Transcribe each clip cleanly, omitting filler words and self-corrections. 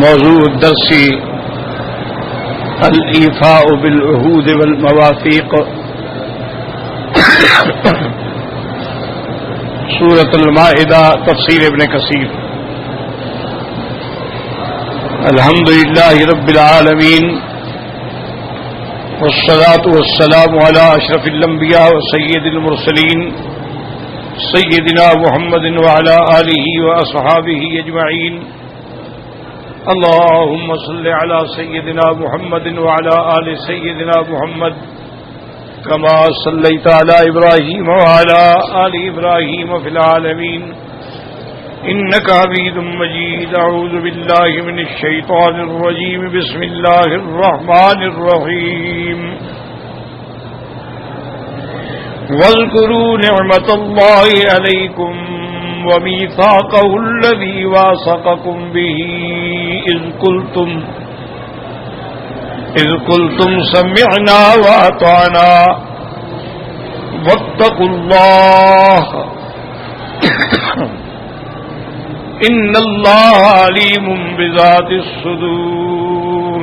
موضوع الدرس الإيفاء بالعهود والمواثيق. سورة المائدہ تفسیر ابن کثیر. الحمد للہ رب العالمین والصلاة والسلام على اشرف الانبیاء وسید المرسلین سیدنا محمد وعلى آلہ واصحابہ اجمعین. اللهم صل على سيدنا محمد وعلى آل سيدنا محمد كما صليت على إبراهيم وعلى آل إبراهيم في العالمين إنك حميد مجيد. أعوذ بالله من الشيطان الرجيم. بسم الله الرحمن الرحيم. واذكروا نعمة الله عليكم وميثاقه الذي واثقكم به إذ قلتم سمعنا وأطعنا واتقوا الله إن الله عليم بذات الصدور.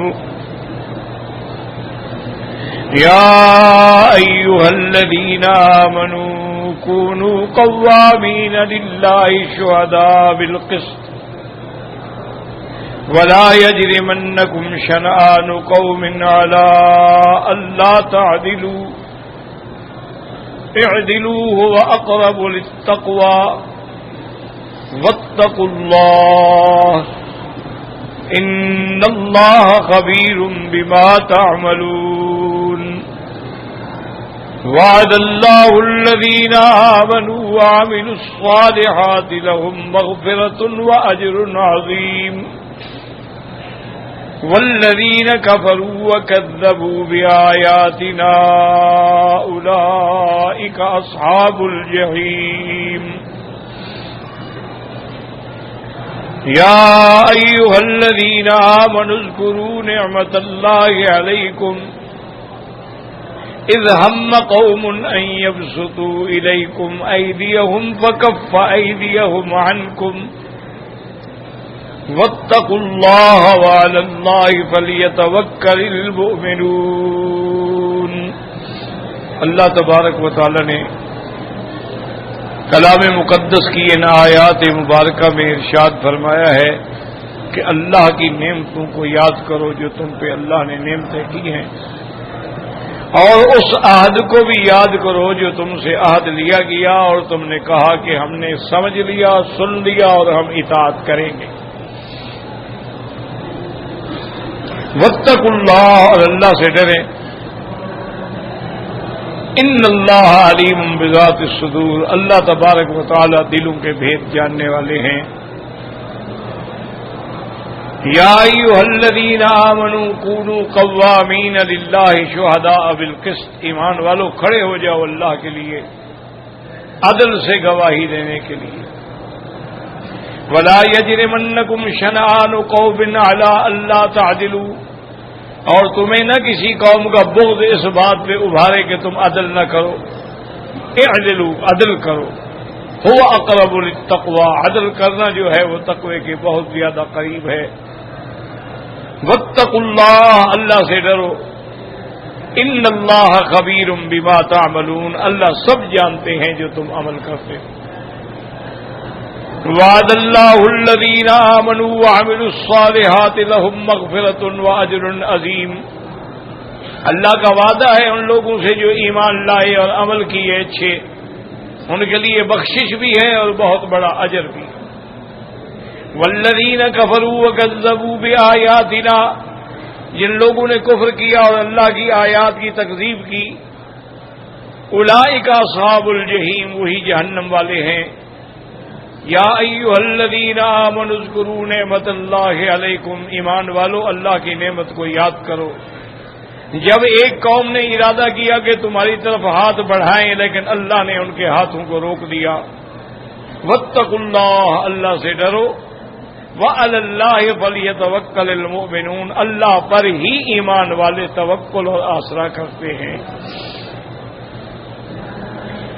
يا أيها الذين آمنوا كونوا قوامين لله شهداء بالقسط ولا يجرمنكم شنآن قوم على ألا تعدلوا اعدلوا هو أقرب للتقوى واتقوا الله إن الله خبير بما تعملون. وعد الله الذين آمنوا وعملوا الصالحات لهم مغفرة وأجر عظيم. والذين كفروا وكذبوا بآياتنا أولئك أصحاب الجحيم. يا أيها الذين آمنوا اذكروا نعمة الله عليكم إذ هم قوم أن يبسطوا إليكم أيديهم فكف أيديهم عنكم واتقوا الله وعلى الله فليتوكل المؤمنون. اللہ تبارک و تعالی نے کلام مقدس کی ان آیات مبارکہ میں ارشاد فرمایا ہے کہ اللہ کی نعمتوں کو یاد کرو جو تم پہ اللہ نے نعمتیں کی ہیں، اور اس عہد کو بھی یاد کرو جو تم سے عہد لیا گیا اور تم نے کہا کہ ہم نے سمجھ لیا، سن لیا اور ہم اطاعت کریں گے. واتقوا اللہ، اور اللہ سے ڈریں. ان اللہ علیم بذات الصدور، اللہ تبارک و تعالی دلوں کے بھید جاننے والے ہیں. یا ایھا الذین آمنوا کونوا قوامین للہ شہداء بالقسط. ایمان والو کھڑے ہو جاؤ اللہ کے لیے عدل سے گواہی دینے کے لیے. ولا یجرمنکم شنآن قوم علی الا تعدلوا، اور تمہیں نہ کسی قوم کا بغض اس بات پہ ابھارے کہ تم عدل نہ کرو. اعدلوا، عدل کرو. هو اقرب للتقوى، عدل کرنا جو ہے وہ تقوی کے بہت زیادہ قریب ہے. واتقوا اللہ، اللہ سے ڈرو. ان اللہ خبیر بما تعملون، اللہ سب جانتے ہیں جو تم عمل کرتے ہو. وعد اللہ الذین آمنوا وعملوا الصالحات لهم مغفرۃ واجر عظیم. اللہ کا وعدہ ہے ان لوگوں سے جو ایمان لائے اور عمل کیے اچھے، ان کے لیے بخشش بھی ہے اور بہت بڑا اجر بھی. والذین کفروا وکذبوا بآیاتنا، جن لوگوں نے کفر کیا اور اللہ کی آیات کی تکذیب کی، اولئک اصحاب الجحیم، وہی جہنم والے ہیں. یا ایھا الذین آمنوا اذکروا نعمت اللہ علیکم، ایمان والو اللہ کی نعمت کو یاد کرو. جب ایک قوم نے ارادہ کیا کہ تمہاری طرف ہاتھ بڑھائیں لیکن اللہ نے ان کے ہاتھوں کو روک دیا. واتقوا اللہ، اللہ سے ڈرو. وعلی اللہ فلیتوکل المؤمنون، اللہ پر ہی ایمان والے توکل اور آسرا کرتے ہیں.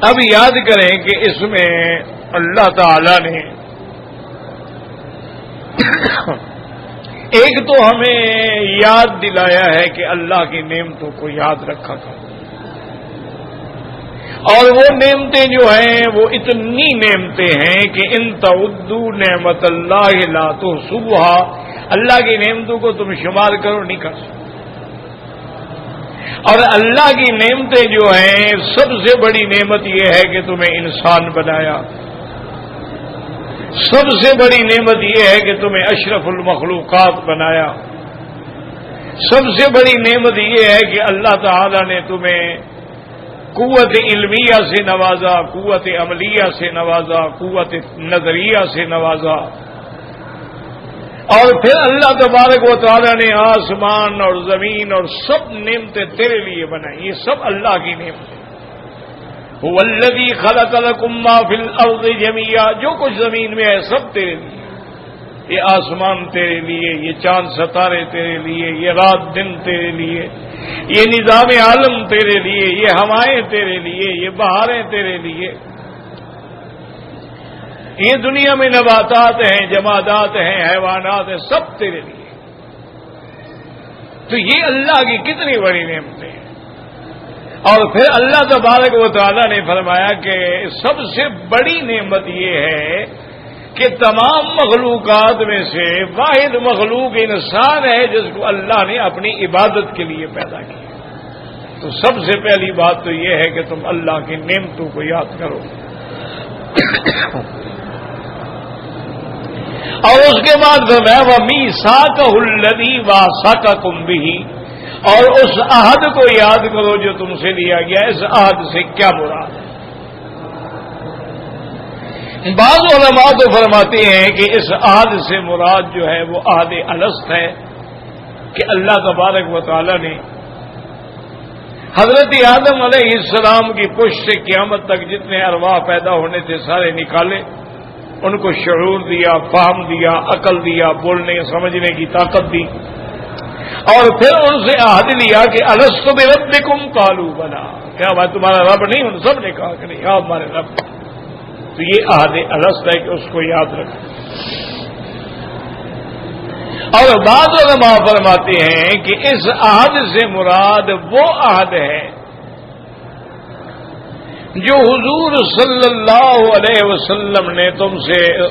اب یاد کریں کہ اس میں اللہ تعالی نے ایک تو ہمیں یاد دلایا ہے کہ اللہ کی نعمتوں کو یاد رکھا کرو، اور وہ نعمتیں جو ہیں وہ اتنی نعمتیں ہیں کہ ان تعدوا نعمت اللہ لا تحصوها، اللہ کی نعمتوں کو تم شمار کرو نہیں کر سکتے۔ اور اللہ کی نعمتیں جو ہیں سب سے بڑی نعمت یہ ہے کہ تمہیں انسان بنایا، سب سے بڑی نعمت یہ ہے کہ تمہیں اشرف المخلوقات بنایا، سب سے بڑی نعمت یہ ہے کہ اللہ تعالی نے تمہیں قوت علمیہ سے نوازا، قوت عملیہ سے نوازا، قوت نظریہ سے نوازا، اور پھر اللہ تبارک و تعالی نے آسمان اور زمین اور سب نعمتیں تیرے لیے بنائی، یہ سب اللہ کی نعمتیں۔ هو الذی خلق لکم ما فی الارض جميعا، جو کچھ زمین میں ہے سب تیرے لیے، یہ آسمان تیرے لیے، یہ چاند ستارے تیرے لیے، یہ رات دن تیرے لیے، یہ نظام عالم تیرے لیے، یہ ہوائیں تیرے لیے، یہ بہاریں تیرے لیے، یہ دنیا میں نباتات ہیں، جمادات ہیں، حیوانات ہیں، سب تیرے لیے۔ تو یہ اللہ کی کتنی بڑی نعمتیں ہیں۔ اور پھر اللہ تبارک و تعالیٰ نے فرمایا کہ سب سے بڑی نعمت یہ ہے کہ تمام مخلوقات میں سے واحد مخلوق انسان ہے جس کو اللہ نے اپنی عبادت کے لیے پیدا کیا۔ تو سب سے پہلی بات تو یہ ہے کہ تم اللہ کی نعمتوں کو یاد کرو، اور اس کے بعد فرمایا وَمِيثَاقَهُ الَّذِي وَاثَقَكُم بِهِ، اور اس عہد کو یاد کرو جو تم سے لیا گیا۔ اس عہد سے کیا مراد ہے؟ بعض علماء تو فرماتے ہیں کہ اس عہد سے مراد جو ہے وہ عہد الست ہے کہ اللہ تبارک و تعالی نے حضرت آدم علیہ السلام کی پشت سے قیامت تک جتنے ارواح پیدا ہونے تھے سارے نکالے، ان کو شعور دیا، فہم دیا، عقل دیا، بولنے سمجھنے کی طاقت دی، اور پھر ان سے عہد لیا کہ الست بربکم قالوا بلی، کیا میں تمہارا رب نہیں ہوں؟ سب نے کہا کہ نہیں، آپ ہمارے رب۔ تو یہ عہد الست ہے کہ اس کو یاد رکھیں۔ اور بعض علماء فرماتے ہیں کہ اس عہد سے مراد وہ عہد ہے جو حضور صلی اللہ علیہ وسلم نے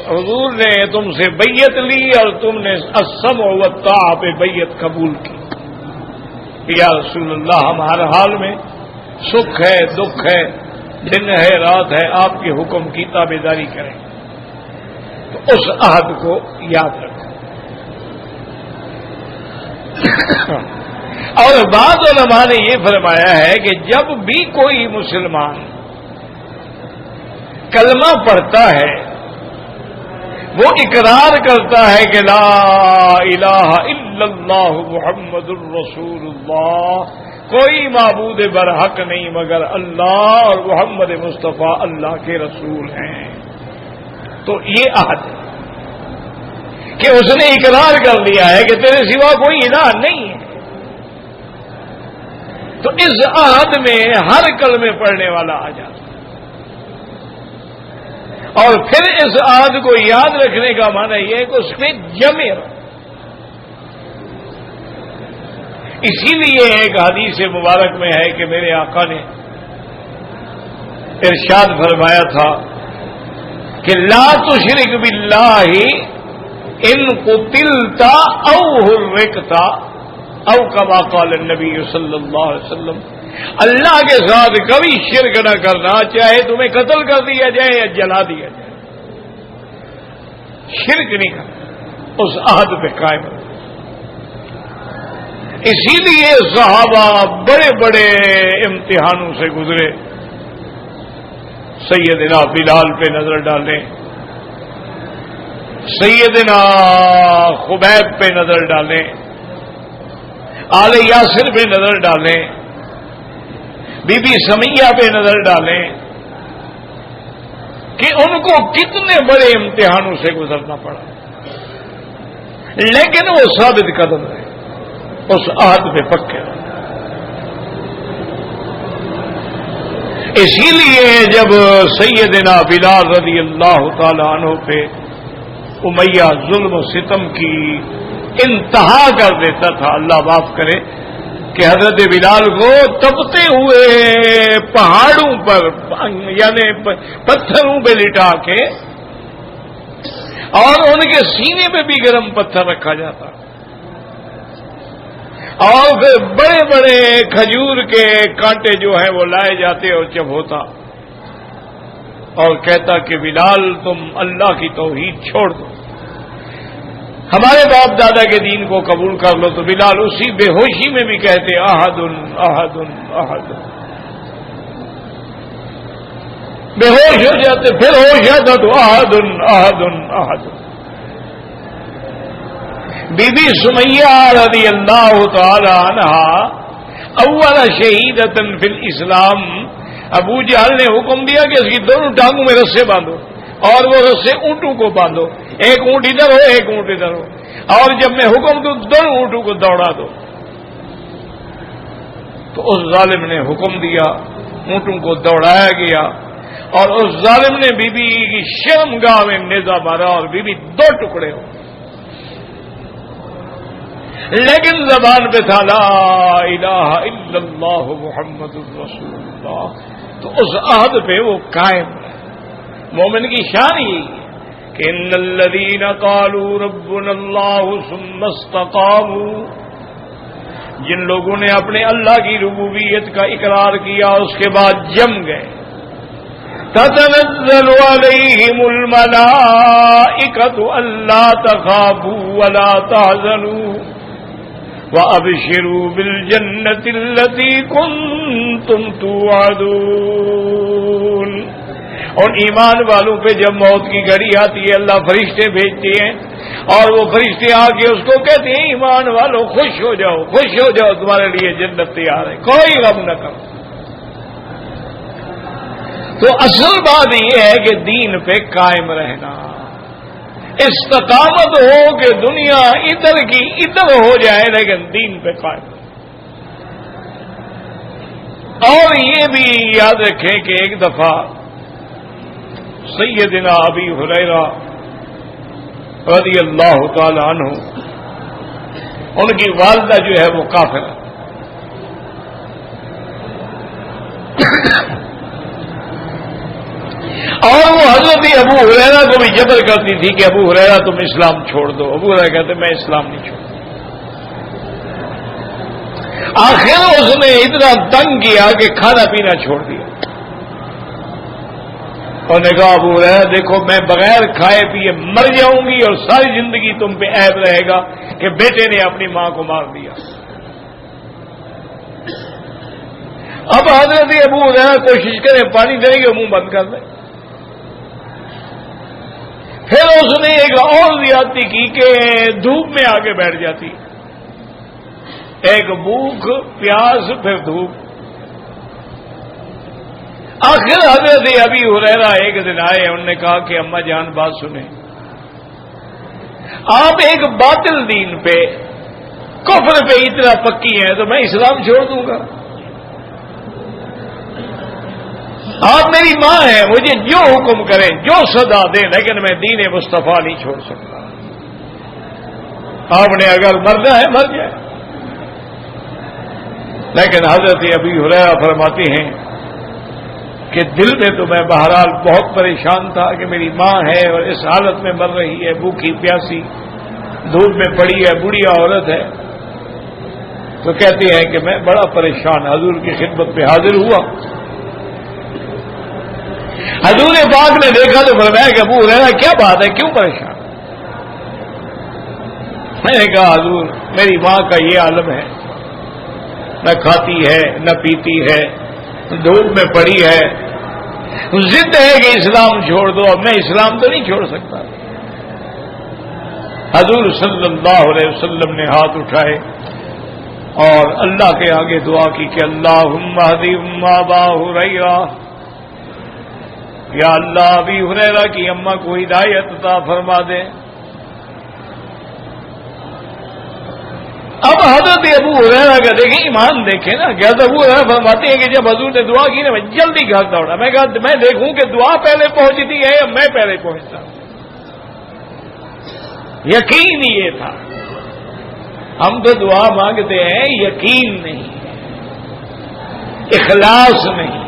حضور نے تم سے بیعت لی اور تم نے السمع والطاعہ پہ بیعت قبول کی کہ یا رسول اللہ ہم ہر حال میں سکھ ہے دکھ ہے دن ہے رات ہے آپ کے حکم کی تابعداری کریں۔ تو اس عہد کو یاد رکھو۔ اور بعض علماء نے یہ فرمایا ہے کہ جب بھی کوئی مسلمان کلمہ پڑھتا ہے وہ اقرار کرتا ہے کہ لا الہ الا اللہ محمد الرسول اللہ، کوئی معبود برحق نہیں مگر اللہ اور محمد مصطفیٰ اللہ کے رسول ہیں، تو یہ عہد ہے کہ اس نے اقرار کر لیا ہے کہ تیرے سوا کوئی الہ نہیں ہے۔ تو اس عہد میں ہر کلمے پڑھنے والا آ جاتا ہے، اور پھر اس عہد کو یاد رکھنے کا معنی یہ ہے کہ اس میں جمے رہو۔ اسی لیے ایک حدیث مبارک میں ہے کہ میرے آقا نے ارشاد فرمایا تھا کہ لا تشرک باللہ ان قتلت او حرقت او کما قال النبی صلی اللہ علیہ وسلم، اللہ کے ساتھ کبھی شرک نہ کرنا، چاہے تمہیں قتل کر دیا جائے یا جلا دیا جائے، شرک نہیں کرنا، اس عہد پہ قائم رہنا۔ اسی لیے صحابہ بڑے بڑے امتحانوں سے گزرے، سیدنا بلال پہ نظر ڈالیں، سیدنا خبیب پہ نظر ڈالیں، آل یاسر پہ نظر ڈالیں، بی بی سمیہ پہ نظر ڈالیں کہ ان کو کتنے بڑے امتحانوں سے گزرنا پڑا، لیکن وہ ثابت قدم رہے، اس عہد پہ پکے رہے۔ اسی لیے جب سیدنا بلال رضی اللہ تعالی عنہ پہ امیہ ظلم و ستم کی انتہا کر دیتا تھا، اللہ معاف کرے، کہ حضرت بلال کو تپتے ہوئے پہاڑوں پر یعنی پتھروں پہ لٹا کے اور ان کے سینے پہ بھی گرم پتھر رکھا جاتا اور پھر بڑے بڑے کھجور کے کانٹے جو ہیں وہ لائے جاتے اور جب ہوتا اور کہتا کہ بلال تم اللہ کی توحید چھوڑ دو، ہمارے باپ دادا کے دین کو قبول کر لو، تو بلال اسی بے ہوشی میں بھی کہتے احد احد احد، بے ہوش ہو جاتے، پھر ہوش آتا تو احد احد احد۔ بی بی سمیہ رضی اللہ تعالی عنہا اول شہیدۃ فی الاسلام، ابو جہل نے حکم دیا کہ اس کی دونوں ٹانگوں میں رسے باندھو اور وہ رسے اونٹوں کو باندھو، ایک اونٹ ادھر ہو ایک اونٹ ادھر ہو، اور جب میں حکم دوں دونوں اونٹوں کو دوڑا دو۔ تو اس ظالم نے حکم دیا، اونٹوں کو دوڑایا گیا اور اس ظالم نے بی بی کی شرمگاہ میں نیزہ مارا اور بی بی دو ٹکڑے ہو، لیکن زبان پہ تھا لا الہ الا اللہ محمد الرسول اللہ، تو اس عہد پہ وہ قائم ہے۔ مومن کی شان یہی ہے کہ ان الذین قالوا ربنا اللہ ثم استقاموا، جن لوگوں نے اپنے اللہ کی ربوبیت کا اقرار کیا اس کے بعد جم گئے، تتنزل علیہم الملائکۃ الا تخافوا ولا تحزنوا وَأَبْشِرُوا بِالْجَنَّةِ الَّتِي كُنتُمْ تُوعَدُونَ۔ اور ایمان والوں پہ جب موت کی گھڑی آتی ہے اللہ فرشتے بھیجتے ہیں اور وہ فرشتے آ کے اس کو کہتے ہیں ایمان والوں خوش ہو جاؤ خوش ہو جاؤ، تمہارے لیے جنت تیار ہے، کوئی غم نہ کرو۔ تو اصل بات یہ ہے کہ دین پہ قائم رہنا، استقامت ہو کہ دنیا ادھر کی ادھر ہو جائے لیکن دین پہ قائم۔ اور یہ بھی یاد رکھیں کہ ایک دفعہ سیدنا ابی ہریرہ رضی اللہ تعالی عنہ، ان کی والدہ جو ہے وہ کافر ہے، اور وہ حضرت ابو ہریرہ کو بھی جبر کرتی تھی کہ ابو ہریرہ تم اسلام چھوڑ دو، ابو ہریرہ کہتے میں اسلام نہیں چھوڑ۔ آخر اس نے اتنا تنگ کیا کہ کھانا پینا چھوڑ دیا، اور نے کہا ابو ہریرہ دیکھو میں بغیر کھائے پیے مر جاؤں گی اور ساری زندگی تم پہ عیب رہے گا کہ بیٹے نے اپنی ماں کو مار دیا۔ اب حضرت ابو ہریرہ کوشش کرے پانی دیں گے منہ بند کر دیں، پھر اس نے ایک اور زیادتی کی کہ دھوپ میں آ کے بیٹھ جاتی، ایک بھوک پیاس پھر دھوپ۔ آخر حضرت ابی ہریرہ ایک دن آئے، انہوں نے کہا کہ اماں جان بات سنیں، آپ ایک باطل دین پہ کفر پہ اتنا پکی ہیں تو میں اسلام چھوڑ دوں گا؟ آپ میری ماں ہیں، مجھے جو حکم کریں جو سزا دیں لیکن میں دین مصطفیٰ نہیں چھوڑ سکتا۔ آپ نے اگر مرنا ہے مر جائے، لیکن حضرت ابی ہریرہ فرماتے ہیں کہ دل میں تو میں بہرحال بہت پریشان تھا کہ میری ماں ہے اور اس حالت میں مر رہی ہے، بھوکی پیاسی دھوپ میں پڑی ہے، بوڑھی عورت ہے، تو کہتے ہیں کہ میں بڑا پریشان حضور کی خدمت پہ حاضر ہوا۔ حضور پاک نے دیکھا تو فرمایا کہ ابو ہریرہ کیا بات ہے، کیوں پریشان؟ میں نے کہا حضور میری ماں کا یہ عالم ہے، نہ کھاتی ہے نہ پیتی ہے، دھوپ میں پڑی ہے، ضد ہے کہ اسلام چھوڑ دو، اب میں اسلام تو نہیں چھوڑ سکتا۔ حضور صلی اللہ علیہ وسلم نے ہاتھ اٹھائے اور اللہ کے آگے دعا کی کہ اللہم اہدی ابا ہریرہ، یا اللہ ابی ہریرہ کی اماں کو ہدایت عطا فرما دے۔ اب حضرت ابو ہریرہ کا دیکھیں ایمان دیکھیں نا، کہ حضرت ابو ہریرہ فرماتے ہیں کہ جب حضور نے دعا کی نا میں جلدی گھر دوڑا، میں کہا میں دیکھوں کہ دعا پہلے پہنچتی ہے یا میں پہلے پہنچتا ہوں۔ یقین یہ تھا ہم تو دعا مانگتے ہیں یقین نہیں، اخلاص نہیں.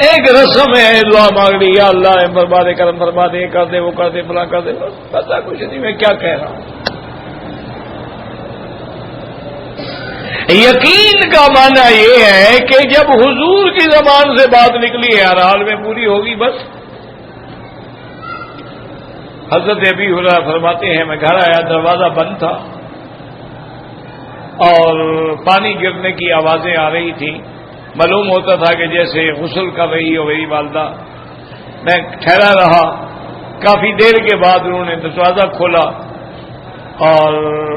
ایک رسم ہے دعا مانگ لی، یا اللہ فرما دے، کرم فرما دے، کر دے، وہ کر دے، فلاں کر دے، بس پتا کچھ نہیں میں کیا کہہ رہا ہوں. یقین کا معنی یہ ہے کہ جب حضور کی زبان سے بات نکلی ہے ہر حال میں پوری ہوگی. بس حضرت ابی ہریرہ فرماتے ہیں میں گھر آیا، دروازہ بند تھا اور پانی گرنے کی آوازیں آ رہی تھیں. معلوم ہوتا تھا کہ جیسے غسل کر رہی ہو میری والدہ. میں ٹھہرا رہا، کافی دیر کے بعد انہوں نے دروازہ کھولا اور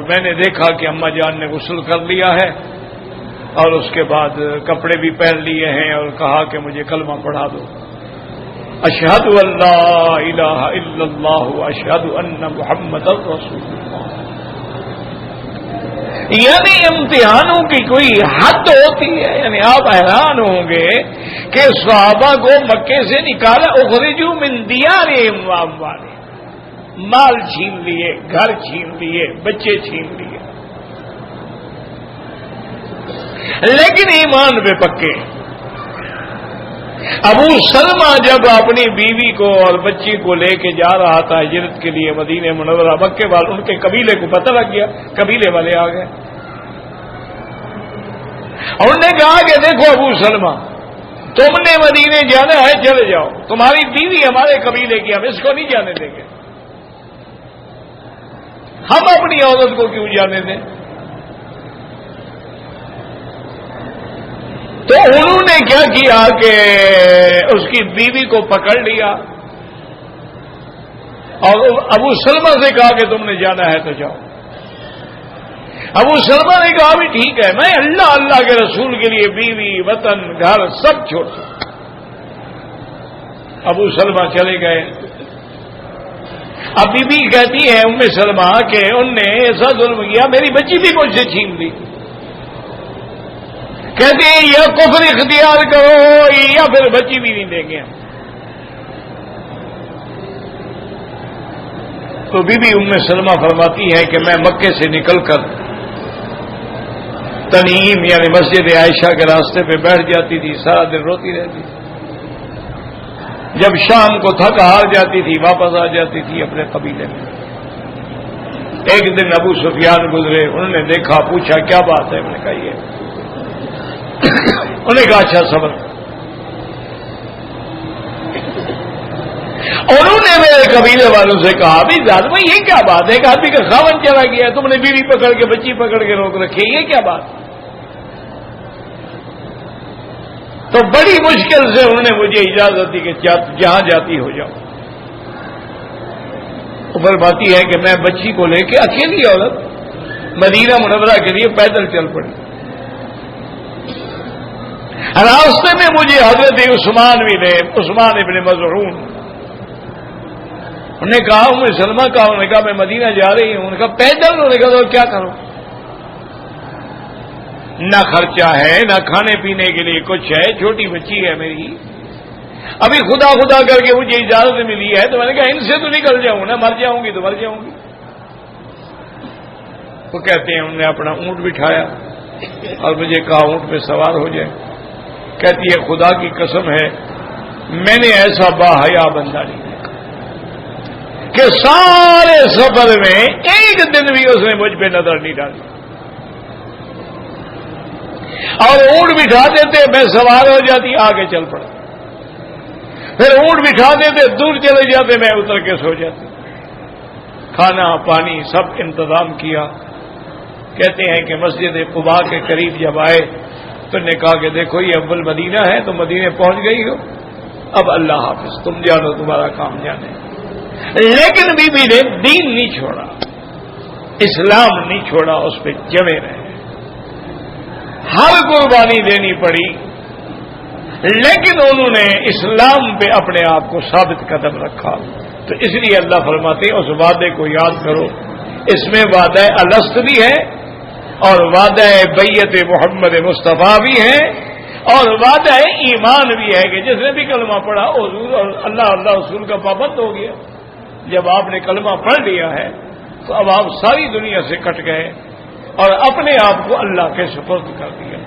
میں نے دیکھا کہ اماں جان نے غسل کر لیا ہے اور اس کے بعد کپڑے بھی پہن لیے ہیں اور کہا کہ مجھے کلمہ پڑھا دو. اشہد ان لا الہ الا اللہ واشہد ان محمد رسول اللہ. یعنی امتحانوں کی کوئی حد ہوتی ہے. یعنی آپ حیران ہوں گے کہ صحابہ کو مکے سے نکالا، اخرجوا من دیارہم واموالہم، مال چھین لیے، گھر چھین لیے، بچے چھین لیے، لیکن ایمان پہ پکے. ابو سلمہ جب اپنی بیوی کو اور بچی کو لے کے جا رہا تھا ہجرت کے لیے مدینہ منورہ، مکے والے ان کے قبیلے کو پتہ لگ گیا، قبیلے والے آ گئے اور انہوں نے کہا کہ دیکھو ابو سلمہ، تم نے مدینے جانا ہے چلے جاؤ، تمہاری بیوی ہمارے قبیلے کی، ہم اس کو نہیں جانے دیں گے، ہم اپنی عورت کو کیوں جانے دیں. تو انہوں نے کیا کیا کہ اس کی بیوی کو پکڑ لیا اور ابو سلمہ سے کہا کہ تم نے جانا ہے تو جاؤ. ابو سلمہ نے کہا بھی ٹھیک ہے، میں اللہ کے رسول کے لیے بیوی، وطن، گھر سب چھوڑ دوں. ابو سلمہ چلے گئے. اب بیوی کہتی ہے ام سلمہ کہ ان نے ایسا ظلم کیا، میری بچی بھی مجھ سے چھین لی. کہتے ہیں یا کفر اختیار کرو یا پھر بچی بھی نہیں دیں گے. تو بی بی ام سلمہ فرماتی ہے کہ میں مکے سے نکل کر تنعیم یعنی مسجد عائشہ کے راستے پہ بیٹھ جاتی تھی، سارا دن روتی رہتی تھی. جب شام کو تھک ہار جاتی تھی واپس آ جاتی تھی اپنے قبیلے میں. ایک دن ابو سفیان گزرے، انہوں نے دیکھا، پوچھا کیا بات ہے؟ میں نے کہا یہ. انہوں نے کہا اچھا صبر. انہوں نے میرے قبیلے والوں سے کہا بھی ظالم یہ کیا بات ہے کہ آدمی کا خاوند چلا گیا، تم نے بیوی پکڑ کے بچی پکڑ کے روک رکھی، یہ کیا بات؟ تو بڑی مشکل سے انہوں نے مجھے اجازت دی کہ جہاں جاتی ہو جاؤ. اوپر بات ہے کہ میں بچی کو لے کے اکیلی عورت مدینہ منورہ کے لیے پیدل چل پڑی. راستے میں مجھے حضرت عثمان ملے، عثمان ابن مظعون. انہوں نے کہا ام سلمہ کا، انہوں نے کہا میں مدینہ جا رہی ہوں. انہوں نے کہا پیدل؟ انہوں نے کہا تو کیا کروں، نہ خرچہ ہے نہ کھانے پینے کے لیے کچھ ہے، چھوٹی بچی ہے میری، ابھی خدا خدا کر کے مجھے اجازت ملی ہے. تو میں نے کہا ان سے تو نکل جاؤں نا، مر جاؤں گی تو مر جاؤں گی. وہ کہتے ہیں انہوں نے اپنا اونٹ بٹھایا اور مجھے کہا اونٹ پہ سوار ہو جائے. کہتی ہے خدا کی قسم ہے میں نے ایسا باحیا بندہ نہیں دیکھا کہ سارے سفر میں ایک دن بھی اس نے مجھ پہ نظر نہیں ڈالی. اور اونٹ بٹھا دیتے میں سوار ہو جاتی، آگے چل پڑا. پھر اونٹ بٹھا دیتے دور چلے جاتے، میں اتر کے سو جاتی. کھانا پانی سب انتظام کیا. کہتے ہیں کہ مسجد قباء کے قریب جب آئے تو نے کہا کہ دیکھو یہ اول مدینہ ہے، تم مدینے پہنچ گئی ہو، اب اللہ حافظ، تم جانو تمہارا کام جانے. لیکن بی بی نے دین نہیں چھوڑا، اسلام نہیں چھوڑا، اس پہ جمے رہے. ہر قربانی دینی پڑی لیکن انہوں نے اسلام پہ اپنے آپ کو ثابت قدم رکھا. تو اس لیے اللہ فرماتے ہیں اس وعدے کو یاد کرو. اس میں وعدہ الست بھی ہے اور وعدہ بیعت محمد مصطفیٰ بھی ہے اور وعدہ ایمان بھی ہے کہ جس نے بھی کلمہ پڑھا حضور اور اللہ رسول کا پابند ہو گیا. جب آپ نے کلمہ پڑھ لیا ہے تو اب آپ ساری دنیا سے کٹ گئے اور اپنے آپ کو اللہ کے سپرد کر دیا.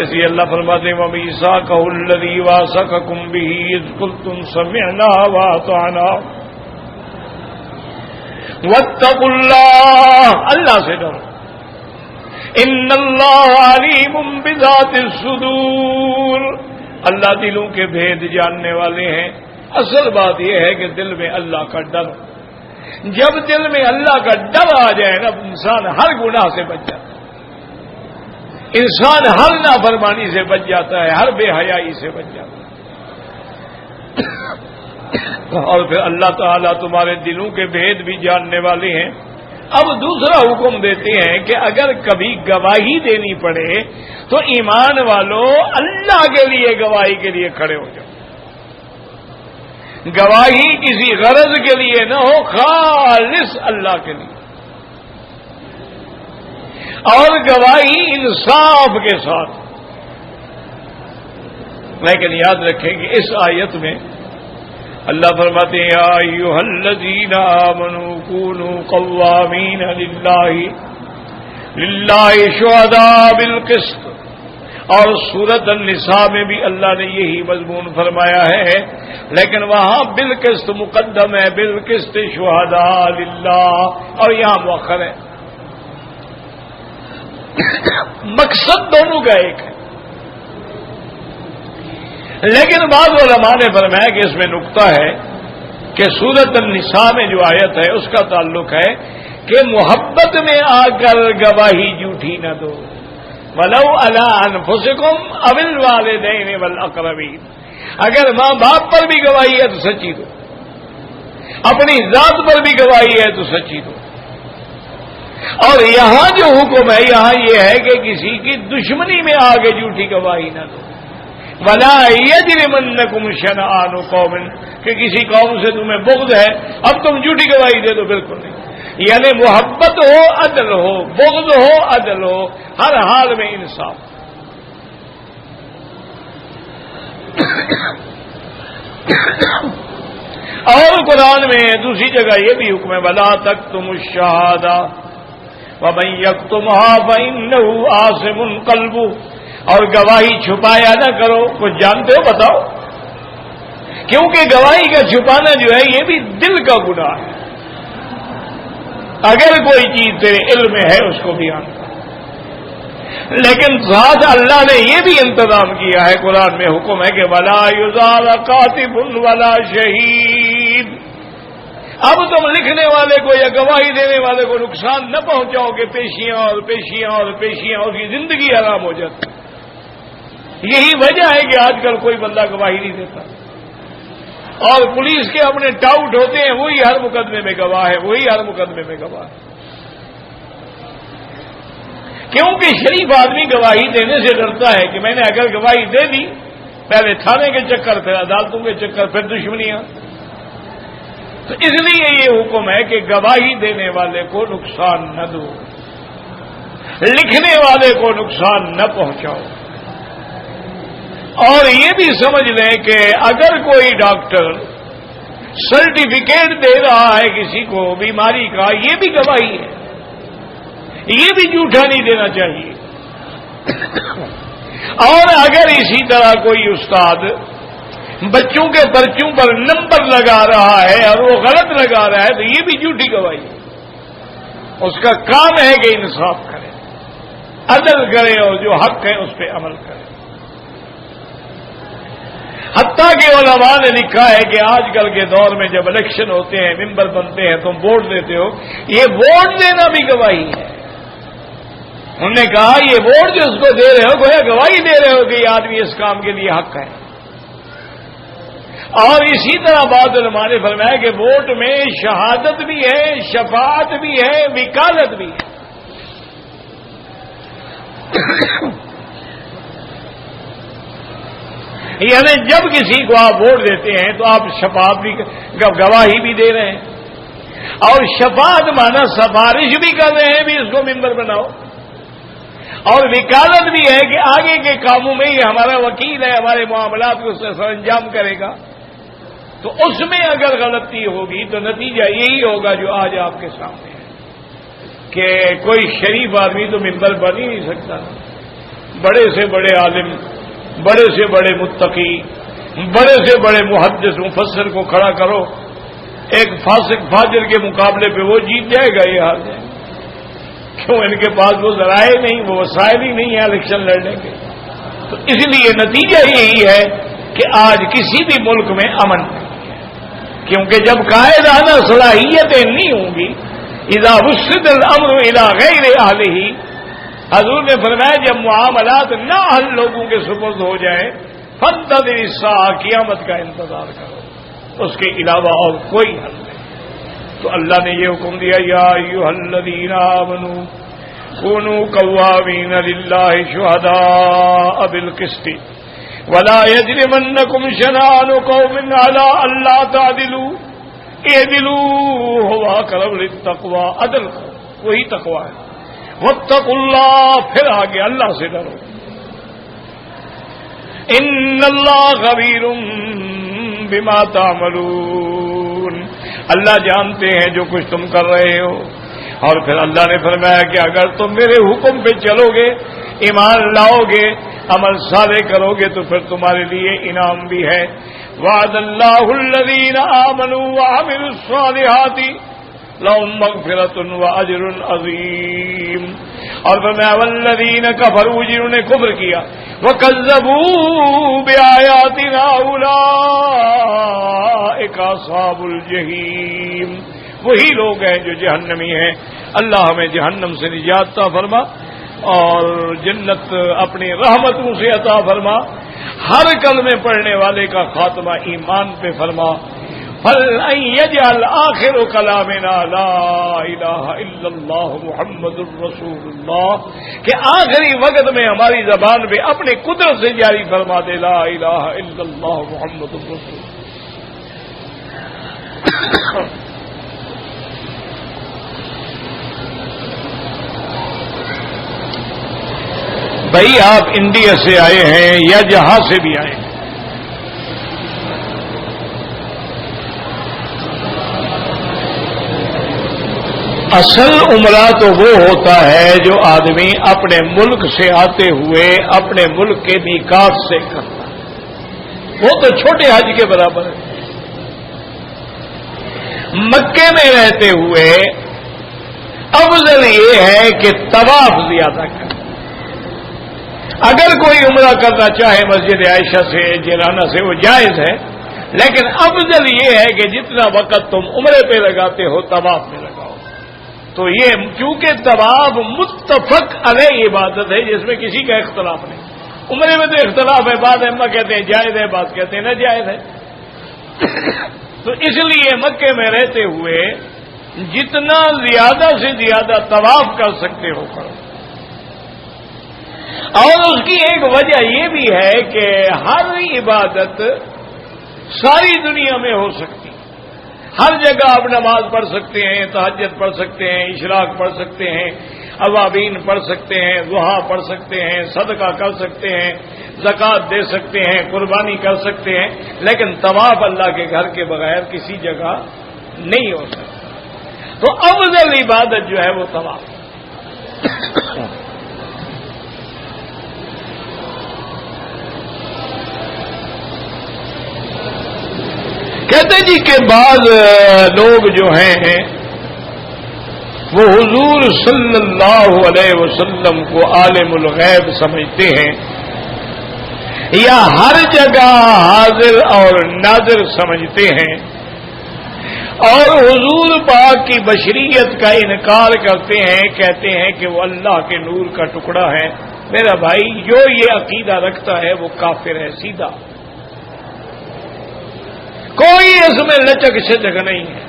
اس لیے اللہ فرماتے ہیں وَمِيثَاقَهُ الَّذِي وَاثَقَكُم بِهِ إِذْ قُلْتُمْ سَمِعْنَا وَأَطَعْنَا وَاتَّقُوا اللَّهَ اللہ سے ڈرو. إِنَّ اللَّهَ عَلِيمٌ بِذَاتِ الصُّدُورِ اللہ دلوں کے بھید جاننے والے ہیں. اصل بات یہ ہے کہ دل میں اللہ کا ڈر، جب دل میں اللہ کا ڈر آ جائے نا انسان ہر گناہ سے بچ جاتا ہے، انسان ہر نافرمانی سے بچ جاتا ہے، ہر بے حیائی سے بچ جاتا ہے. اور پھر اللہ تعالیٰ تمہارے دلوں کے بھید بھی جاننے والے ہیں. اب دوسرا حکم دیتے ہیں کہ اگر کبھی گواہی دینی پڑے تو ایمان والوں اللہ کے لیے گواہی کے لیے کھڑے ہو جاؤ. گواہی کسی غرض کے لیے نہ ہو، خالص اللہ کے لیے، اور گواہی انصاف کے ساتھ. لیکن یاد رکھیں کہ اس آیت میں اللہ فرماتے ہیں یا ایھا الذین آمنوا کونوا قوامین للہ شہداء بالقسط. اور سورۃ النساء میں بھی اللہ نے یہی مضمون فرمایا ہے، لیکن وہاں بالقسط مقدم ہے، بالقسط شہداء للہ، اور یہاں مؤخر ہے. مقصد دونوں کا ایک ہے. لیکن بعض علماء نے فرمایا کہ اس میں نقطہ ہے کہ سورۃ النساء میں جو آیت ہے اس کا تعلق ہے کہ محبت میں آ کر گواہی جھوٹی نہ دو. وَلَوْ عَلَىٰ أَنفُسِكُمْ أَوِ الْوَالِدَيْنِ وَالْأَقْرَبِينَ اگر ماں باپ پر بھی گواہی ہے تو سچی دو، اپنی ذات پر بھی گواہی ہے تو سچی دو. اور یہاں جو حکم ہے یہاں یہ ہے کہ کسی کی دشمنی میں آگے جھوٹی گواہی نہ دو. وَلَا يَجْرِمَنَّكُمْ شَنَآنُ قَوْمٍ کہ کسی قوم سے تمہیں بغض ہے اب تم جھوٹی گواہی دے دو، بالکل نہیں. یعنی محبت ہو عدل ہو، بغض ہو عدل ہو، ہر حال میں انصاف. اور قرآن میں دوسری جگہ یہ بھی حکم ہے وَلَا تَكْتُمُوا الشَّهَادَةَ وَمَن يَكْتُمْهَا فَإِنَّهُ آثِمٌ قَلْبُهُ اور گواہی چھپایا نہ کرو. کچھ جانتے ہو بتاؤ؟ کیونکہ گواہی کا چھپانا جو ہے یہ بھی دل کا گناہ ہے. اگر کوئی چیز تیرے علم میں ہے اس کو بیان کر. لیکن ساتھ اللہ نے یہ بھی انتظام کیا ہے، قرآن میں حکم ہے کہ وَلَا يُزَارَ قَاتِبٌ وَلَا شَهِيدٌ اب تم لکھنے والے کو یا گواہی دینے والے کو نقصان نہ پہنچاؤ کہ پیشیاں اور پیشیاں اور پیشیاں، اس کی زندگی آرام ہو جاتی. یہی وجہ ہے کہ آج کل کوئی بندہ گواہی نہیں دیتا، اور پولیس کے اپنے ٹاؤٹ ہوتے ہیں، وہی ہر مقدمے میں گواہ ہے، وہی ہر مقدمے میں گواہ ہے. کیونکہ شریف آدمی گواہی دینے سے ڈرتا ہے کہ میں نے اگر گواہی دے دی، پہلے تھانے کے چکر، پھر عدالتوں کے چکر، پھر دشمنیاں. تو اس لیے یہ حکم ہے کہ گواہی دینے والے کو نقصان نہ دو، لکھنے والے کو نقصان نہ پہنچاؤ. اور یہ بھی سمجھ لیں کہ اگر کوئی ڈاکٹر سرٹیفکیٹ دے رہا ہے کسی کو بیماری کا، یہ بھی گواہی ہے، یہ بھی جھوٹا نہیں دینا چاہیے. اور اگر اسی طرح کوئی استاد بچوں کے پرچوں پر نمبر لگا رہا ہے اور وہ غلط لگا رہا ہے تو یہ بھی جھوٹی گواہی ہے. اس کا کام ہے کہ انصاف کرے، عدل کرے، اور جو حق ہے اس پہ عمل کرے. حتیٰ کہ علماء نے لکھا ہے کہ آج کل کے دور میں جب الیکشن ہوتے ہیں، ممبر بنتے ہیں، تم ووٹ دیتے ہو، یہ ووٹ دینا بھی گواہی ہے. انہوں نے کہا یہ ووٹ جو اس کو دے رہے ہو گویا گواہی دے رہے ہو کہ یہ آدمی اس کام کے لیے حق ہے. اور اسی طرح بعض علماء نے فرمایا کہ ووٹ میں شہادت بھی ہے، شفاعت بھی ہے، وکالت بھی ہے. یعنی جب کسی کو آپ ووٹ دیتے ہیں تو آپ شفاعت بھی، گواہی بھی دے رہے ہیں، اور شفاعت مانا سفارش بھی کر رہے ہیں بھی اس کو ممبر بناؤ، اور وکالت بھی ہے کہ آگے کے کاموں میں یہ ہمارا وکیل ہے، ہمارے معاملات کو سر انجام کرے گا. تو اس میں اگر غلطی ہوگی تو نتیجہ یہی ہوگا جو آج آپ کے سامنے ہے. کہ کوئی شریف آدمی تو ممبر بن ہی نہیں سکتا. بڑے سے بڑے عالم، بڑے سے بڑے متقی، بڑے سے بڑے محدث مفسر کو کھڑا کرو، ایک فاسق فاجر کے مقابلے پہ وہ جیت جائے گا. یہ حال ہے. کیوں؟ ان کے پاس وہ ذرائع نہیں، وہ وسائل ہی نہیں ہیں الیکشن لڑنے کے. تو اس لیے نتیجہ یہی ہے کہ آج کسی بھی ملک میں امن نہیں ہے، کیونکہ جب قائدانہ صلاحیتیں نہیں ہوں گی، اذا وسد الامر الى غیر اہلہ، حضور نے فرمایا جب معاملات نہ اہل لوگوں کے سپرد ہو جائے، فانتظر الساعہ، قیامت کا انتظار کرو، اس کے علاوہ اور کوئی حل نہیں. تو اللہ نے یہ حکم دیا، یا ایھا الذین آمنوا کونوا قوامین للہ شہداء بالقسط ولا یجرمنکم شنآن قوم علی الا تعدلوا اعدلوا هو اقرب للتقوی. عدل وہی تقوی ہے. واتقوا اللہ، پھر آگے اللہ سے ڈرو. ان اللہ خبیر بما تعملون، اللہ جانتے ہیں جو کچھ تم کر رہے ہو. اور پھر اللہ نے فرمایا کہ اگر تم میرے حکم پہ چلو گے، ایمان لاؤ گے، عمل صالح کرو گے تو پھر تمہارے لیے انعام بھی ہے. وعد اللہ الذین آمنوا وعملوا الصالحات لهم مغفرۃ واجر عظیم. اور فرمایا والذین کفروا، جنہوں نے کفر کیا، وکذبوا بآیاتنا اولئک اصحاب الجحیم، وہی لوگ ہیں جو جہنمی ہیں. اللہ ہمیں جہنم سے نجات عطا فرما اور جنت اپنی رحمتوں سے عطا فرما. ہر کلمے پڑھنے والے کا خاتمہ ایمان پہ فرما. فَلْأَنْ يَجْعَلْ آخِرُ كَلَامِنَا لَا إِلَٰهَ إِلَّا اللَّهُ مُحَمَّدٌ رَّسُولُ اللَّهِ، کہ آخری وقت میں ہماری زبان پہ اپنے قدرت سے جاری فرما دے لا الہ الا اللہ محمد رسول. بھائی آپ انڈیا سے آئے ہیں یا جہاں سے بھی آئے ہیں، اصل عمرہ تو وہ ہوتا ہے جو آدمی اپنے ملک سے آتے ہوئے اپنے ملک کے میقات سے کرتا ہے. وہ تو چھوٹے حج کے برابر ہے. مکے میں رہتے ہوئے افضل یہ ہے کہ طواف زیادہ کرے. اگر کوئی عمرہ کرنا چاہے مسجد عائشہ سے، جیرانہ سے، وہ جائز ہے، لیکن افضل یہ ہے کہ جتنا وقت تم عمرے پہ لگاتے ہو طواف میں لگاؤ. تو یہ چونکہ طواف متفق علیہ عبادت ہے جس میں کسی کا اختلاف نہیں. عمرے میں تو اختلاف ہے، بعض ائمہ کہتے ہیں جائز ہے، بعض کہتے ہیں ناجائز ہے. تو اس لیے مکے میں رہتے ہوئے جتنا زیادہ سے زیادہ طواف کر سکتے ہو کرو. اور اس کی ایک وجہ یہ بھی ہے کہ ہر عبادت ساری دنیا میں ہو سکتی ہے. ہر جگہ آپ نماز پڑھ سکتے ہیں، تہجد پڑھ سکتے ہیں، اشراق پڑھ سکتے ہیں، اوابین پڑھ سکتے ہیں، ضحیٰ پڑھ سکتے ہیں، صدقہ کر سکتے ہیں، زکوٰۃ دے سکتے ہیں، قربانی کر سکتے ہیں، لیکن طواف اللہ کے گھر کے بغیر کسی جگہ نہیں ہو سکتا. تو افضل عبادت جو ہے وہ طواف. کہتے جی کہ بعض لوگ جو ہیں وہ حضور صلی اللہ علیہ وسلم کو عالم الغیب سمجھتے ہیں یا ہر جگہ حاضر اور ناظر سمجھتے ہیں، اور حضور پاک کی بشریت کا انکار کرتے ہیں، کہتے ہیں کہ وہ اللہ کے نور کا ٹکڑا ہے. میرا بھائی جو یہ عقیدہ رکھتا ہے وہ کافر ہے سیدھا. کوئی اس میں لچک شچک نہیں ہے.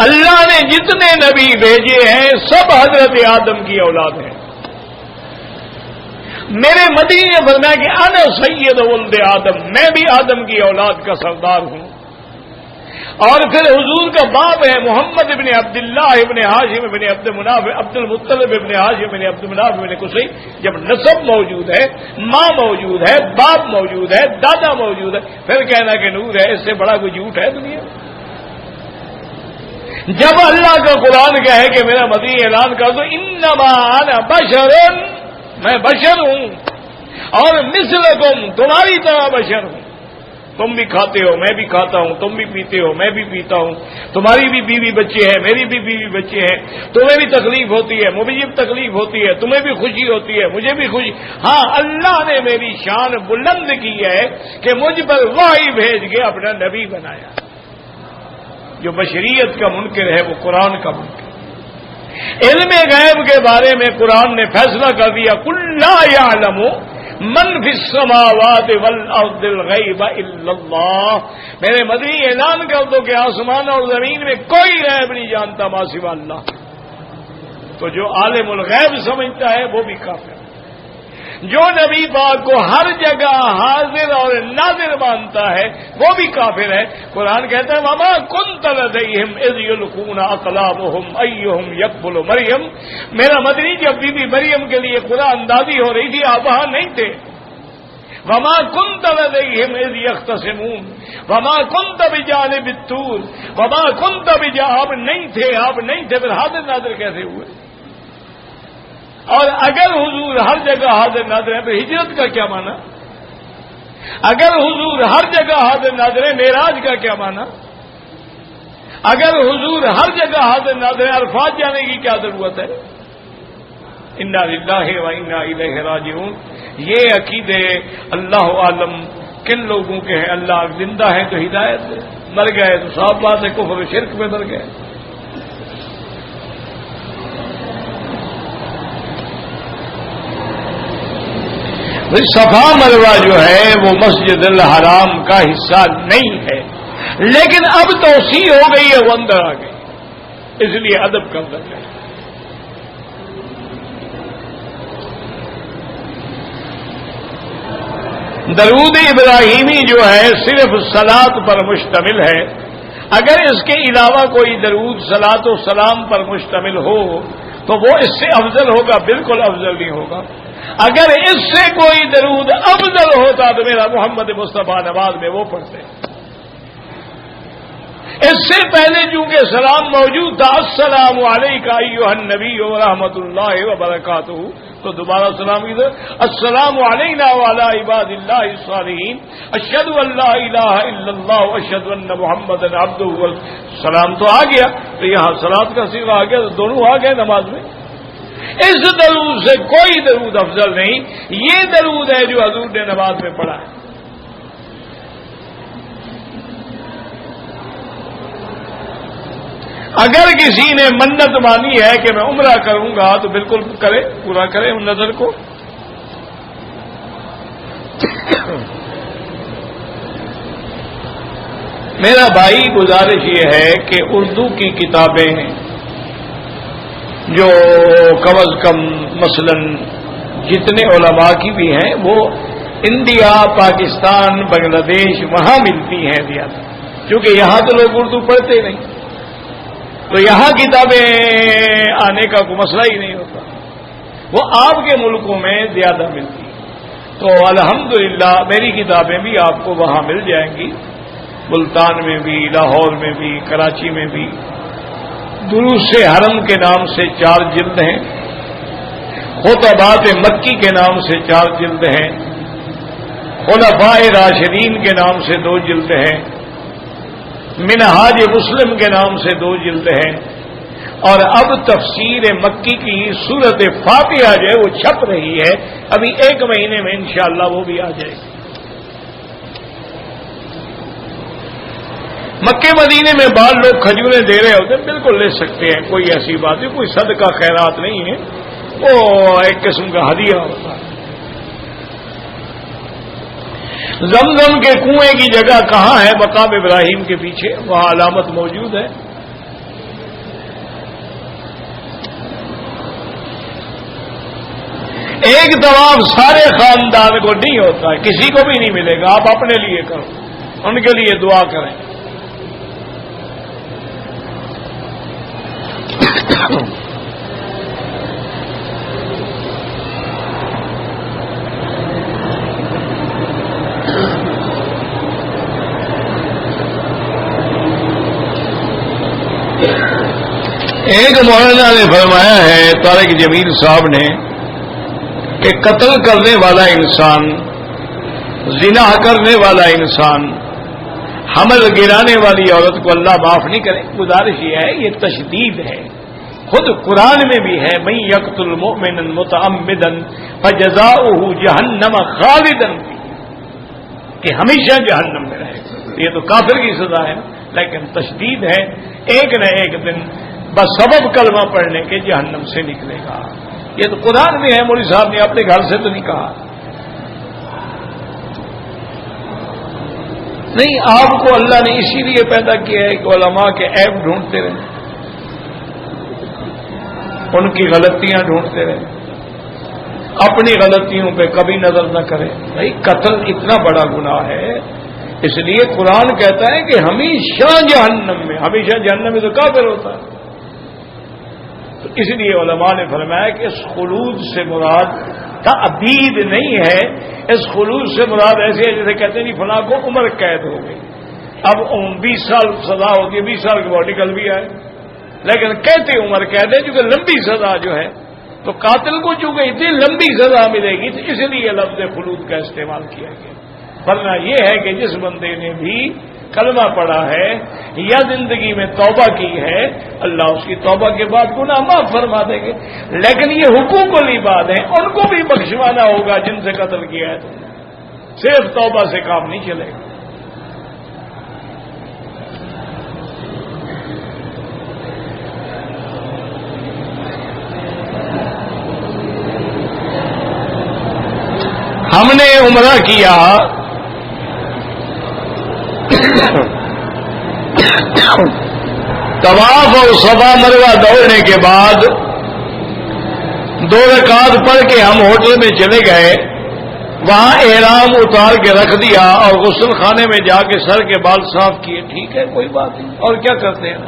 اللہ نے جتنے نبی بھیجے ہیں سب حضرت آدم کی اولاد ہیں. میرے مدی نے فرمایا کہ انا سید ولد آدم، میں بھی آدم کی اولاد کا سردار ہوں. اور پھر حضور کا باپ ہے محمد ابن عبداللہ ابن ہاشم ابن عبد مناف عبد المطلب ابن ہاشم ابن عبد مناف ابن قصی. جب نسب موجود ہے، ماں موجود ہے، باپ موجود ہے، دادا موجود ہے، پھر کہنا کہ نور ہے، اس سے بڑا کوئی جھوٹ ہے دنیا میں؟ جب اللہ کا قرآن کہے کہ میرا مدنی اعلان کر دو انما انا بشر، میں بشر ہوں اور مثلکم تمہاری طرح بشر ہوں، تم بھی کھاتے ہو میں بھی کھاتا ہوں، تم بھی پیتے ہو میں بھی پیتا ہوں، تمہاری بھی بیوی بچے ہیں میری بھی بیوی بچے ہیں، تمہیں بھی تکلیف ہوتی ہے مجھے بھی تکلیف ہوتی ہے، تمہیں بھی خوشی ہوتی ہے مجھے بھی خوشی۔ ہاں اللہ نے میری شان بلند کی ہے کہ مجھ پر وحی بھیج کے اپنا نبی بنایا۔ جو بشریت کا منکر ہے وہ قرآن کا منکر۔ علم غیب کے بارے میں قرآن نے فیصلہ کر دیا قل لا یعلم من فی السماوات والارض الغیب الا اللہ، میرے مدنی اعلان کر دو کہ آسمان اور زمین میں کوئی غیب نہیں جانتا ما سوا اللہ۔ تو جو عالم الغیب سمجھتا ہے وہ بھی کافر ہے، جو نبی پاک کو ہر جگہ حاضر اور ناظر مانتا ہے وہ بھی کافر ہے۔ قرآن کہتا ہے وما كنت لديهم اذ يلقون اقلامهم ايهم يقبل مریم، میرا مدنی جب بی بی مریم کے لیے قرآن اندازی ہو رہی تھی آپ وہاں نہیں تھے۔ وما كنت لديهم اذ يختصمون وما كنت بجانب الطور وما كنت آپ نہیں تھے پھر حاضر ناظر کیسے ہوئے؟ اور اگر حضور ہر جگہ حاضر ناظر ہے تو ہجرت کا کیا معنی؟ اگر حضور ہر جگہ حاضر ناظر ہے معراج کا کیا معنی؟ اگر حضور ہر جگہ حاضر ناظر ہے عرفات جانے کی کیا ضرورت ہے؟ انا للہ و انا الیہ راجعون۔ یہ عقیدے اللہ عالم کن لوگوں کے ہیں، اللہ زندہ ہے تو ہدایت دے، مر گئے تو صاف بات ہے کفر و شرک میں مر گئے۔ صفا مروا جو ہے وہ مسجد الحرام کا حصہ نہیں ہے، لیکن اب توسیع ہو گئی ہے، وہ اندر آ گئی، اس لیے ادب کا اندر ہے۔ درود ابراہیمی جو ہے صرف صلاۃ پر مشتمل ہے، اگر اس کے علاوہ کوئی درود صلاۃ و سلام پر مشتمل ہو تو وہ اس سے افضل ہوگا، بالکل افضل نہیں ہوگا۔ اگر اس سے کوئی درود افضل ہوتا تو میرا محمد مصطفیٰ نماز میں وہ پڑھتے۔ اس سے پہلے چونکہ سلام موجود تھا السلام علیکہ ایھا النبی ورحمۃ اللہ وبرکاتہ، تو دوبارہ سلام کی السلام علینا وعلی عباد اللہ الصالحین اشہد ان لا الہ الا اللہ واشہد ان محمدا عبدہ، سلام تو آ گیا، تو یہاں صلاۃ کا صیغہ آ گیا، تو دونوں آ گئے نماز میں۔ اس درود سے کوئی درود افضل نہیں، یہ درود ہے جو حضور نے نماز میں پڑھا ہے۔ اگر کسی نے منت مانی ہے کہ میں عمرہ کروں گا تو بالکل کرے، پورا کرے ان نظر کو۔ میرا بھائی گزارش یہ ہے کہ اردو کی کتابیں جو کم از کم مثلا جتنے علماء کی بھی ہیں وہ انڈیا پاکستان بنگلہ دیش وہاں ملتی ہیں زیادہ، کیونکہ یہاں تو لوگ اردو پڑھتے نہیں، تو یہاں کتابیں آنے کا کوئی مسئلہ ہی نہیں ہوتا، وہ آپ کے ملکوں میں زیادہ ملتی ہیں۔ تو الحمدللہ میری کتابیں بھی آپ کو وہاں مل جائیں گی، ملتان میں بھی، لاہور میں بھی، کراچی میں بھی۔ دروس حرم کے نام سے 4 جلد ہیں، خطبات مکی کے نام سے 4 جلد ہیں، خلفاء راشدین کے نام سے 2 جلد ہیں، منہاج مسلم کے نام سے 2 جلد ہیں، اور اب تفسیر مکی کی سورت فاتحہ جو ہے وہ چھپ رہی ہے، ابھی 1 مہینے میں انشاءاللہ وہ بھی آ جائے گی۔ مکے مدینے میں بعض لوگ کھجوریں دے رہے ہوتے ہیں، بالکل لے سکتے ہیں، کوئی ایسی بات نہیں، کوئی صدقہ خیرات نہیں ہے، وہ ایک قسم کا ہدیہ ہوتا ہے۔ زمزم کے کنویں کی جگہ کہاں ہے؟ مقام ابراہیم کے پیچھے، وہاں علامت موجود ہے۔ ایک طواف سارے خاندان کو نہیں ہوتا ہے، کسی کو بھی نہیں ملے گا، آپ اپنے لیے کرو، ان کے لیے دعا کریں۔ ایک مولانا نے فرمایا ہے طارق جمیل صاحب نے کہ قتل کرنے والا انسان، زنا کرنے والا انسان، حمل گرانے والی عورت کو اللہ معاف نہیں کرے. گزارش یہ ہے، یہ تشدید ہے. خود قرآن میں بھی ہے من یقتل مؤمنا متعمدا فجزاؤہ جہنم خالدا کہ ہمیشہ جہنم میں رہے. یہ تو کافر کی سزا ہے، لیکن تشدید ہے، ایک نہ ایک دن بس سبب کلمہ پڑھنے کے جہنم سے نکلے گا. یہ تو قرآن میں ہے، مولوی صاحب نے اپنے گھر سے تو نہیں کہا. نہیں، آپ کو اللہ نے اسی لیے پیدا کیا ہے کہ علماء کے عیب ڈھونڈتے رہیں، ان کی غلطیاں ڈھونڈتے رہیں، اپنی غلطیوں پہ کبھی نظر نہ کریں. بھائی قتل اتنا بڑا گناہ ہے، اس لیے قرآن کہتا ہے کہ ہمیشہ جہنم میں، ہمیشہ جہنم میں تو کافر ہوتا ہے. تو اس لیے علماء نے فرمایا کہ اس خلود سے مراد تعبید نہیں ہے. اس خلود سے مراد ایسے ہے جیسے کہتے ہیں نہیں فلاں کو عمر قید ہو گئی، اب 20 سال سزا ہوتی ہے، 20 سال کی باڈیکل بھی آئے، لیکن کہتے عمر قید ہے چونکہ لمبی سزا جو ہے. تو قاتل کو چونکہ اتنی لمبی سزا ملے گی تو اس لیے لفظ خلود کا استعمال کیا گیا. ورنہ یہ ہے کہ جس بندے نے بھی کلمہ پڑھا ہے یا زندگی میں توبہ کی ہے، اللہ اس کی توبہ کے بعد گناہ معاف فرما دیں گے. لیکن یہ حقوق والی بات ہے، ان کو بھی بخشوانا ہوگا جن سے قتل کیا ہے. صرف توبہ سے کام نہیں چلے گا. ہم نے عمرہ کیا، طواف اور صفا مروہ دوڑنے کے بعد 2 رکعت پڑھ کے ہم ہوٹل میں چلے گئے. وہاں احرام اتار کے رکھ دیا اور غسل خانے میں جا کے سر کے بال صاف کیے. ٹھیک ہے، کوئی بات نہیں. اور کیا کرتے ہیں،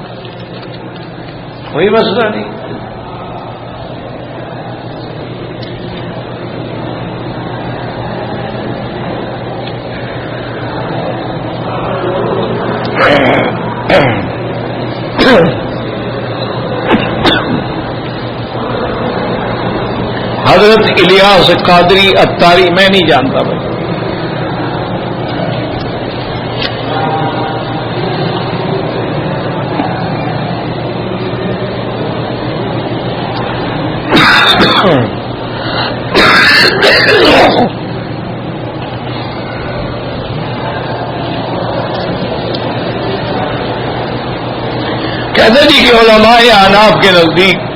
کوئی مسئلہ نہیں. حضرت الیاس قادری اتاری، میں نہیں جانتا بھائی. کہتے جی کہ علماء احناف کے نزدیک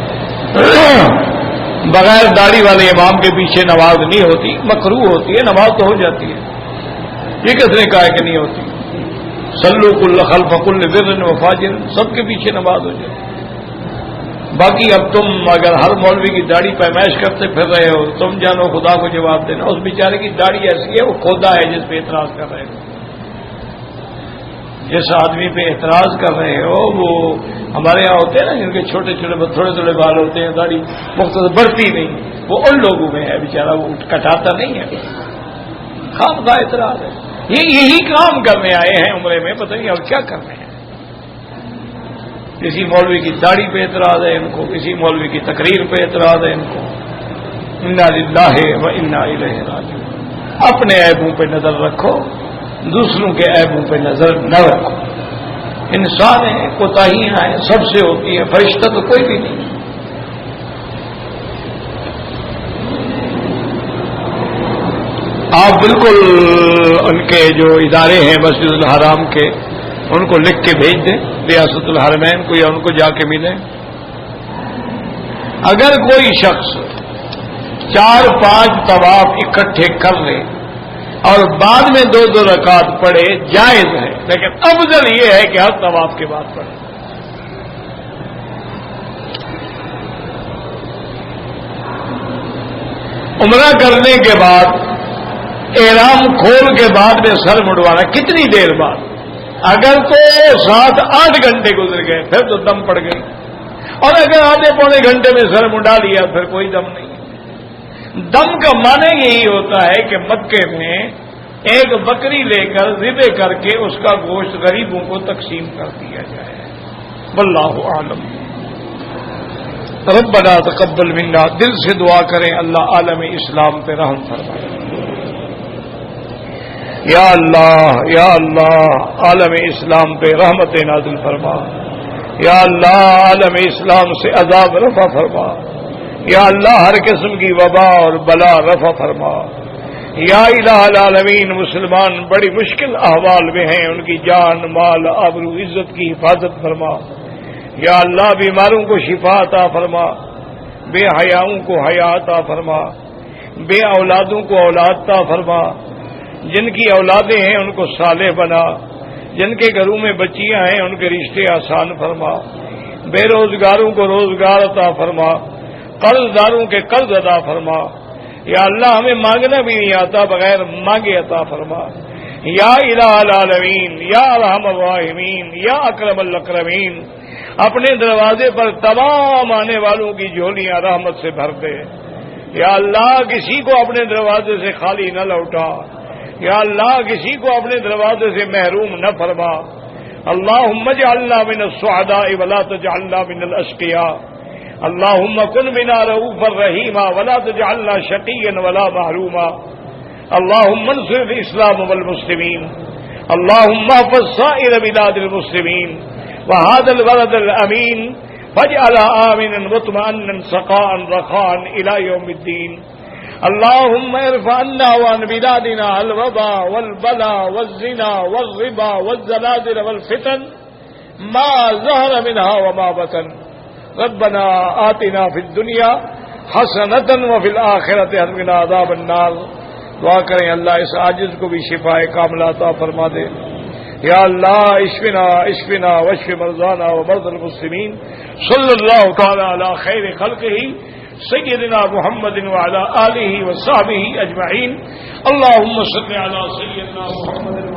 بغیر داڑھی والے امام کے پیچھے نماز نہیں ہوتی، مکروہ ہوتی ہے. نماز تو ہو جاتی ہے، یہ کس نے کہا کہ نہیں ہوتی؟ صلو کل خلف کل بر و فاجر، سب کے پیچھے نماز ہو جاتی. باقی اب تم اگر ہر مولوی کی داڑھی پیمائش کرتے پھر رہے ہو، تم جانو خدا کو جواب دینا. اس بیچارے کی داڑھی ایسی ہے، وہ کھودا ہے جس پہ اعتراض کر رہے ہو. جس آدمی پہ اعتراض کر رہے ہو وہ ہمارے یہاں ہوتے ہیں نا جن کے چھوٹے چھوٹے تھوڑے تھوڑے بال ہوتے ہیں، داڑھی مختصر بڑھتی نہیں، وہ ان لوگوں میں ہے بیچارہ، وہ کٹاتا نہیں ہے. خام کا اعتراض ہے. یہی کام کرنے آئے ہیں عمرے میں، پتہ نہیں اب کیا کرنے ہیں. کسی مولوی کی داڑھی پہ اعتراض ہے ان کو، کسی مولوی کی تقریر پہ اعتراض ہے ان کو. انا للہ و انا الیہ راجعون. اپنے عیبوں پہ نظر رکھو، دوسروں کے عیبوں پہ نظر نہ رکھو. انسان ہیں، کوتاہیاں ہیں، سب سے ہوتی ہیں، فرشتہ تو کوئی بھی نہیں. آپ بالکل ان کے جو ادارے ہیں مسجد الحرام کے، ان کو لکھ کے بھیج دیں ریاست الحرمین کو، یا ان کو جا کے ملیں. اگر کوئی شخص 4-5 طواف اکٹھے کر لے اور بعد میں 2 رکعت پڑھے، جائز ہے، لیکن افضل یہ ہے کہ ہر طواف کے بعد پڑھے. عمرہ کرنے کے بعد احرام کھول کے بعد میں سر مڑوانا کتنی دیر بعد؟ اگر تو 7-8 گھنٹے گزر گئے پھر تو دم پڑ گئی، اور اگر آدھے پونے گھنٹے میں سر مڈا لیا پھر کوئی دم نہیں. دم کا معنی یہی ہوتا ہے کہ مکے میں ایک بکری لے کر ذبح کر کے اس کا گوشت غریبوں کو تقسیم کر دیا جائے. واللہ اعلم. ربنا تقبل منا، دل سے دعا کریں اللہ عالم اسلام پہ رحم فرمائے۔ یا اللہ عالم اسلام پہ رحمت نازل فرما، یا اللہ عالم اسلام سے عذاب رفع فرما، یا اللہ ہر قسم کی وبا اور بلا رفع فرما۔ یا الہ العالمین، مسلمان بڑی مشکل احوال میں ہیں، ان کی جان مال آبرو عزت کی حفاظت فرما۔ یا اللہ بیماروں کو شفا عطا فرما، بے حیاؤں کو حیا عطا فرما، بے اولادوں کو اولاد عطا فرما، جن کی اولادیں ہیں ان کو صالح بنا، جن کے گھروں میں بچیاں ہیں ان کے رشتے آسان فرما، بے روزگاروں کو روزگار عطا فرما، قرض داروں کے قرض ادا فرما۔ یا اللہ ہمیں مانگنا بھی نہیں آتا، بغیر مانگے عطا فرما۔ یا الہ العالمین، یا ارحم الراحمین، یا اکرم الاکرمین، اپنے دروازے پر تمام آنے والوں کی جھولیاں رحمت سے بھر دے۔ یا اللہ کسی کو اپنے دروازے سے خالی نہ لوٹا، یا اللہ کسی کو اپنے دروازے سے محروم نہ فرما۔ اللہم اجعلنا من السعداء ولا تجعلنا من الاشقیاء، اللہم کن بنا رؤوفا رحیما ولا تجعلنا شقیا ولا محروما، اللہم انصر الاسلام والمسلمین، اللہم احفظ سائر بلاد المسلمین وهذا البلد الامین واجعلها آمنا مطمئنا سخاء رخاء الى يوم الدین۔ اللهم ارفع عنا وعن بلادنا الوباء والبلاء والزنا والربا والزلازل والفتن ما ظهر منها وما بطن، ربنا آتنا في الدنيا حسنة وفي الآخرة حسنة وقنا عذاب النار۔ دعا کریں اللہ اس عاجز کو بھی شفاء کاملہ عطا فرما دے۔ یا اللہ اشفنا واشف مرضانا ومرضى المسلمین، صلی اللہ تعالی علی خیر خلقہ سیدنا محمد وعلى آلہ وصحبہ اجمعین۔ اللہم صل علی سیدنا محمد